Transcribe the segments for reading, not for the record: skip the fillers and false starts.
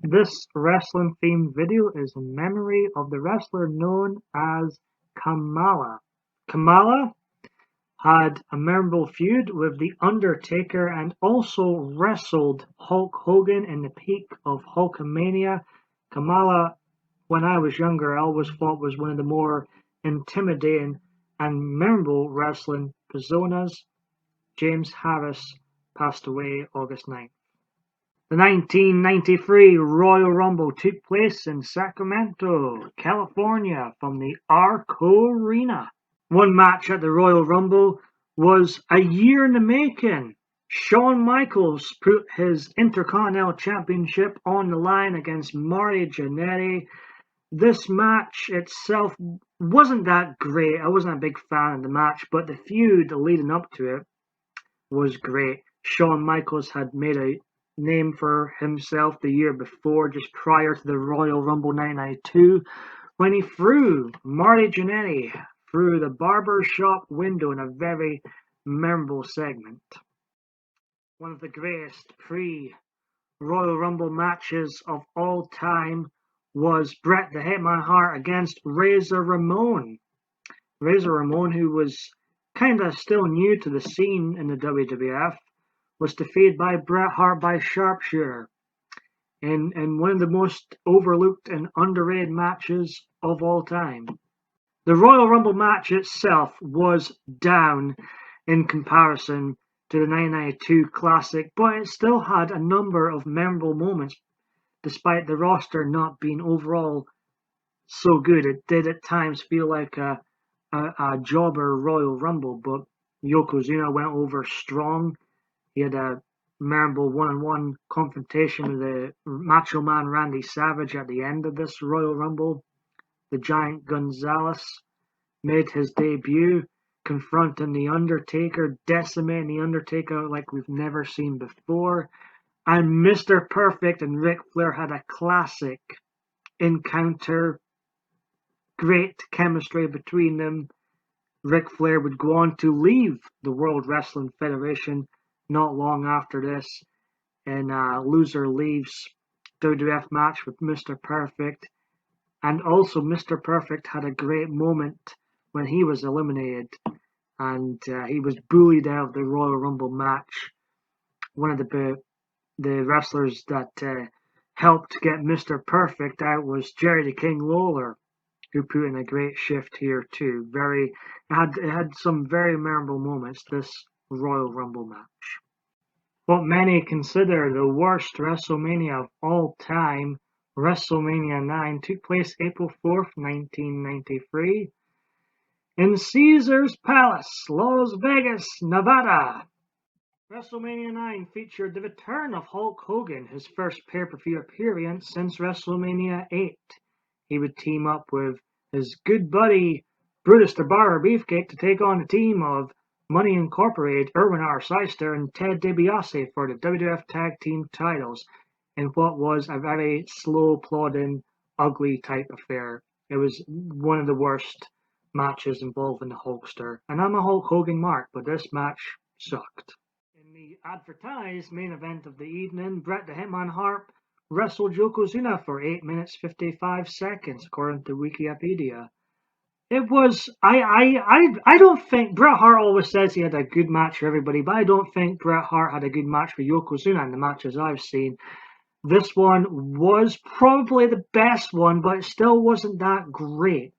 This wrestling themed video is in memory of the wrestler known as Kamala. Kamala had a memorable feud with The Undertaker and also wrestled Hulk Hogan in the peak of Hulkamania. Kamala, when I was younger, I always thought was one of the more intimidating and memorable wrestling personas. James Harris passed away August 9th. The 1993 Royal Rumble took place in Sacramento, California from the Arco Arena. One match at the Royal Rumble was a year in the making. Shawn Michaels put his Intercontinental Championship on the line against Marty Jannetty. This match itself wasn't that great. I wasn't a big fan of the match, but the feud leading up to it was great. Shawn Michaels had made a name for himself the year before, just prior to the Royal Rumble 1992, when he threw Marty Jannetty through the barber shop window in a very memorable segment. One of the greatest pre-Royal Rumble matches of all time was Bret the Hitman Hart against Razor Ramon. Razor Ramon, who was kind of still new to the scene in the WWF, was defeated by Bret Hart by sharpshooter in one of the most overlooked and underrated matches of all time. The Royal Rumble match itself was down in comparison to the 1992 Classic, but it still had a number of memorable moments, despite the roster not being overall so good. It did at times feel like a jobber Royal Rumble, but Yokozuna went over strong. He had a memorable one-on-one confrontation with the Macho Man Randy Savage at the end of this Royal Rumble. The Giant Gonzalez made his debut, confronting The Undertaker, decimating The Undertaker like we've never seen before. And Mr. Perfect and Ric Flair had a classic encounter. Great chemistry between them. Ric Flair would go on to leave the World Wrestling Federation not long after this in a loser leaves WWF match with Mr. Perfect. And also Mr. Perfect had a great moment when he was eliminated and he was bullied out of the Royal Rumble match. One of the wrestlers that helped get Mr. Perfect out was Jerry the King Lawler, who put in a great shift here too. It had some very memorable moments, this Royal Rumble match. What many consider the worst WrestleMania of all time, WrestleMania 9, took place April 4th, 1993, in Caesars Palace, Las Vegas, Nevada. WrestleMania 9 featured the return of Hulk Hogan, his first pay-per-view appearance since WrestleMania 8. He would team up with his good buddy Brutus the Barber Beefcake to take on a team of Money Incorporated, Irwin R. Shyster, and Ted DiBiase for the WWF Tag Team titles in what was a very slow, plodding, ugly type affair. It was one of the worst matches involving the Hulkster. And I'm a Hulk Hogan mark, but this match sucked. In the advertised main event of the evening, Bret the Hitman Hart wrestled Yokozuna for 8 minutes 55 seconds, according to Wikipedia. It was I don't think Bret Hart always says he had a good match for everybody, but I don't think Bret Hart had a good match for Yokozuna in the matches I've seen. This one was probably the best one, but it still wasn't that great.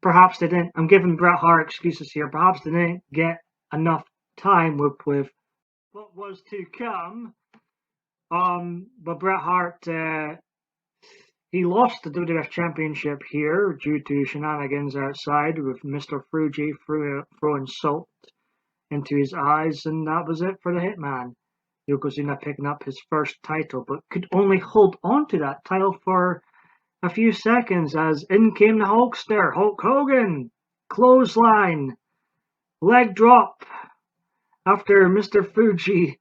Perhaps they didn't. I'm giving Bret Hart excuses here. Perhaps they didn't get enough time with what was to come. But Bret Hart, he lost the WWF Championship here due to shenanigans outside with Mr. Fuji throwing salt into his eyes, and that was it for the Hitman. Yokozuna picking up his first title, but could only hold on to that title for a few seconds as in came the Hulkster, Hulk Hogan, clothesline, leg drop after Mr. Fuji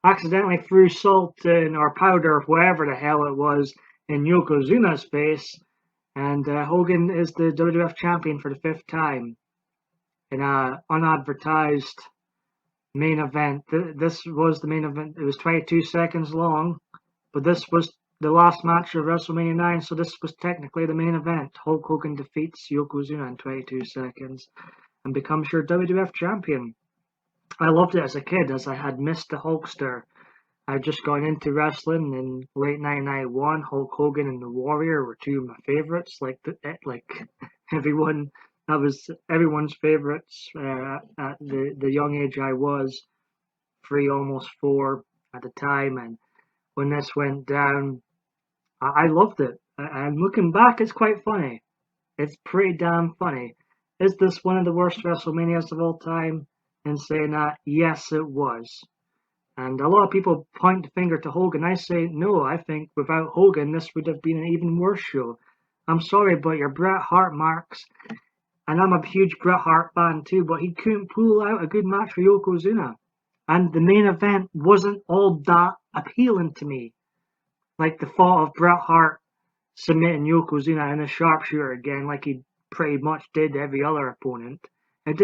accidentally threw salt in, or powder, or whatever the hell it was, in Yokozuna's face, and Hogan is the WWF champion for the 5th time in an unadvertised main event. This was the main event. It was 22 seconds long, but this was the last match of WrestleMania 9, so this was technically the main event. Hulk Hogan defeats Yokozuna in 22 seconds and becomes your WWF champion. I loved it as a kid, as I had missed the Hulkster. I had just gone into wrestling in late 1991. Hulk Hogan and the Warrior were two of my favorites. Like everyone, that was everyone's favorites at the young age I was, 3, almost 4 at the time. And when this went down, I loved it. And looking back, it's quite funny. It's pretty damn funny. Is this one of the worst WrestleManias of all time? And saying that, yes, it was. And a lot of people point the finger to Hogan. I say, no, I think without Hogan, this would have been an even worse show. I'm sorry, but your Bret Hart marks, and I'm a huge Bret Hart fan too, but he couldn't pull out a good match for Yokozuna. And the main event wasn't all that appealing to me. Like the thought of Bret Hart submitting Yokozuna in a sharpshooter again, like he pretty much did every other opponent. It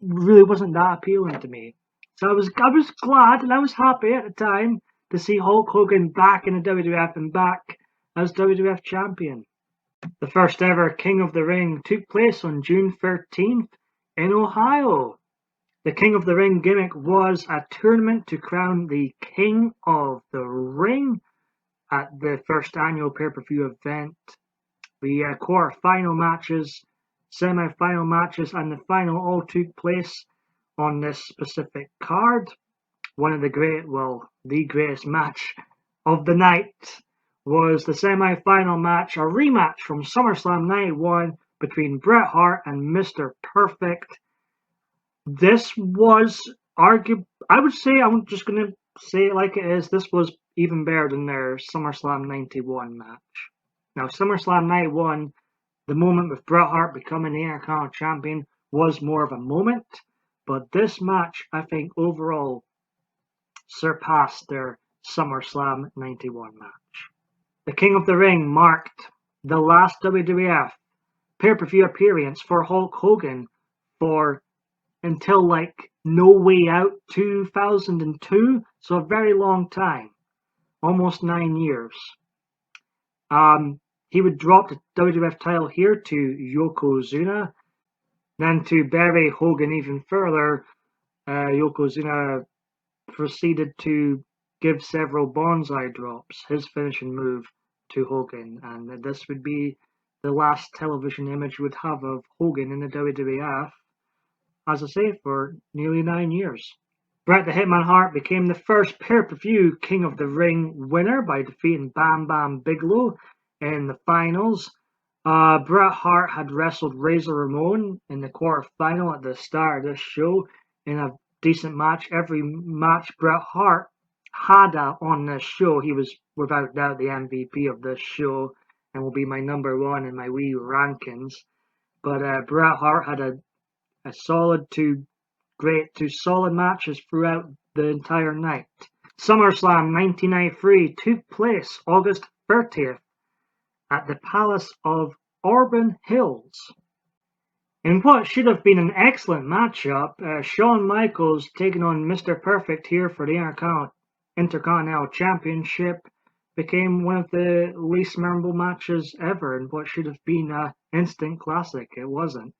really wasn't that appealing to me. So I was glad and I was happy at the time to see Hulk Hogan back in the WWF and back as WWF champion. The first ever King of the Ring took place on June 13th in Ohio. The King of the Ring gimmick was a tournament to crown the King of the Ring at the first annual pay-per-view event. The quarter-final matches, semi-final matches, and the final all took place on this specific card. The greatest match of the night was the semi-final match, a rematch from SummerSlam 91 between Bret Hart and Mr. Perfect. This was I would say, I'm just going to say it like it is, this was even better than their SummerSlam 91 match. Now, SummerSlam 91, the moment with Bret Hart becoming the Intercontinental Champion, was more of a moment, but this match, I think, overall surpassed their SummerSlam 91 match. The King of the Ring marked the last WWF pay-per-view appearance for Hulk Hogan until No Way Out 2002, so a very long time, almost 9 years. He would drop the WWF title here to Yokozuna. Then to bury Hogan even further, Yokozuna proceeded to give several bonsai drops, his finishing move, to Hogan. And this would be the last television image we'd have of Hogan in the WWF, as I say, for nearly 9 years. Bret the Hitman Hart became the first pay-per-view King of the Ring winner by defeating Bam Bam Bigelow in the finals. Bret Hart had wrestled Razor Ramon in the quarterfinal at the start of this show in a decent match. Every match Bret Hart had on this show, he was without doubt the MVP of this show and will be my number one in my wee rankings. But Bret Hart had a solid to solid matches throughout the entire night. SummerSlam 1993 took place August 30th at the Palace of Auburn Hills. In what should have been an excellent matchup, Shawn Michaels taking on Mr. Perfect here for the Intercontinental Championship became one of the least memorable matches ever in what should have been an instant classic. It wasn't.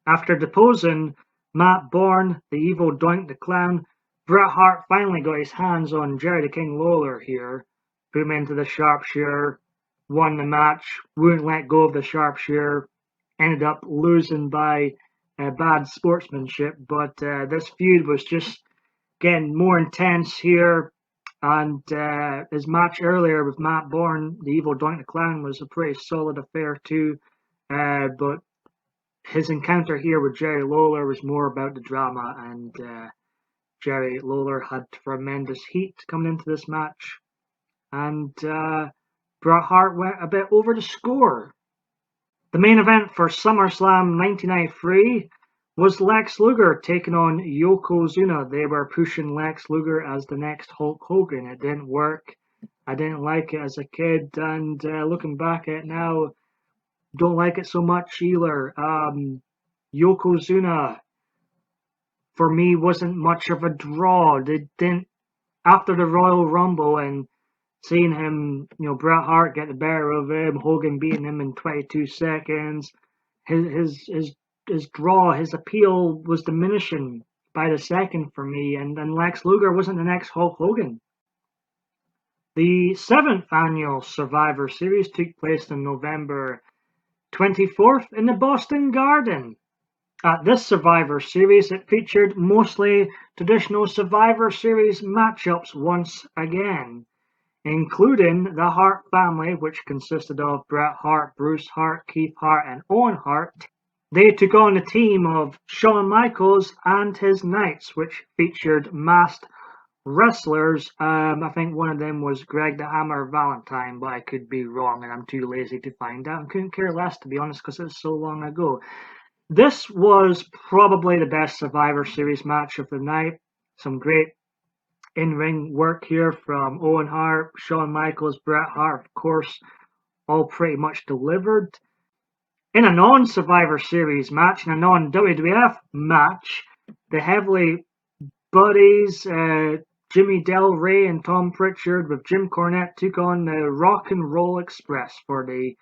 After deposing Matt Bourne, the evil Doink the Clown, Bret Hart finally got his hands on Jerry the King Lawler here, put him into the sharpshooter, won the match, wouldn't let go of the sharpshooter, ended up losing by bad sportsmanship, but this feud was just getting more intense here, and his match earlier with Matt Bourne, the evil Doink the Clown, was a pretty solid affair too, but his encounter here with Jerry Lawler was more about the drama, and Jerry Lawler had tremendous heat coming into this match, and Bret Hart went a bit over the score. The main event for SummerSlam 1993 was Lex Luger taking on Yokozuna. They were pushing Lex Luger as the next Hulk Hogan. It didn't work. I didn't like it as a kid, and looking back at it now, don't like it so much either. Yokozuna, for me, wasn't much of a draw. They didn't, after the Royal Rumble and seeing him, Bret Hart get the better of him, Hogan beating him in 22 seconds, his draw, his appeal was diminishing by the second for me, and Lex Luger wasn't the next Hulk Hogan. The 7th annual Survivor Series took place on November 24th in the Boston Garden. At this Survivor Series, it featured mostly traditional Survivor Series matchups once again, including the Hart family, which consisted of Bret Hart, Bruce Hart, Keith Hart, and Owen Hart. They took on a team of Shawn Michaels and his Knights, which featured masked wrestlers. I think one of them was Greg the Hammer Valentine, but I could be wrong and I'm too lazy to find out. I couldn't care less, to be honest, because it was so long ago. This was probably the best Survivor Series match of the night. Some great in-ring work here from Owen Hart, Shawn Michaels, Bret Hart, of course, all pretty much delivered. In a non-Survivor Series match, in a non-WWF match, the Heavily Buddies, Jimmy Del Rey and Tom Pritchard with Jim Cornette took on the Rock and Roll Express for the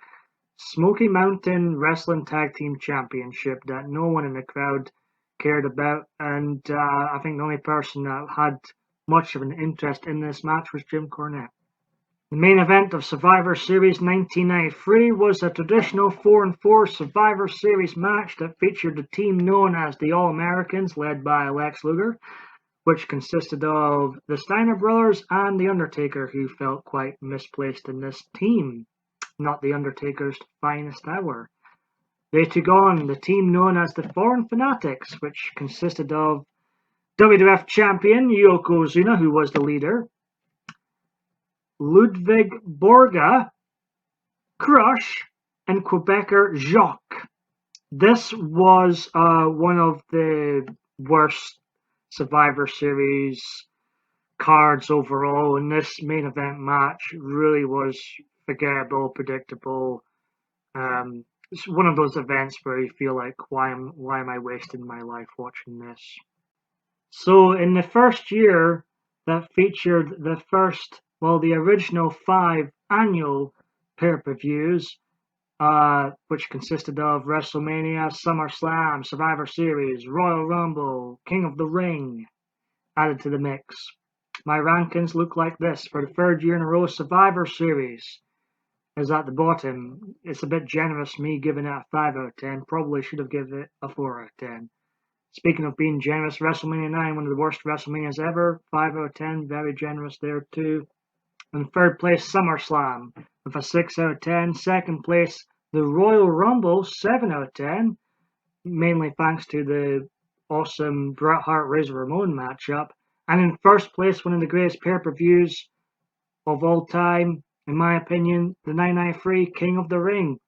Smoky Mountain Wrestling Tag Team Championship that no one in the crowd cared about, and I think the only person that had much of an interest in this match was Jim Cornette. The main event of Survivor Series 1993 was a traditional 4-on-4 Survivor Series match that featured the team known as the All-Americans, led by Lex Luger, which consisted of the Steiner Brothers and The Undertaker, who felt quite misplaced in this team. Not The Undertaker's finest hour. They took on the team known as the Foreign Fanatics, which consisted of WWF champion Yokozuna, who was the leader, Ludwig Borga, Crush, and Quebecer Jacques. This was one of the worst Survivor Series cards overall, and this main event match really was forgettable, predictable. It's one of those events where you feel like, why am I wasting my life watching this? So in the first year that featured the original 5 annual pay-per-views, which consisted of WrestleMania, SummerSlam, Survivor Series, Royal Rumble, King of the Ring, added to the mix. My rankings look like this. For the 3rd year in a row, Survivor Series is at the bottom. It's a bit generous, me giving it a 5 out of 10. Probably should have given it a 4 out of 10. Speaking of being generous, WrestleMania 9, one of the worst WrestleManias ever. 5 out of 10, very generous there too. In 3rd place, SummerSlam with a 6 out of 10. 2nd place, the Royal Rumble, 7 out of 10. Mainly thanks to the awesome Bret Hart Razor Ramon matchup. And in 1st place, one of the greatest pay-per-views of all time, in my opinion, the 993 King of the Ring.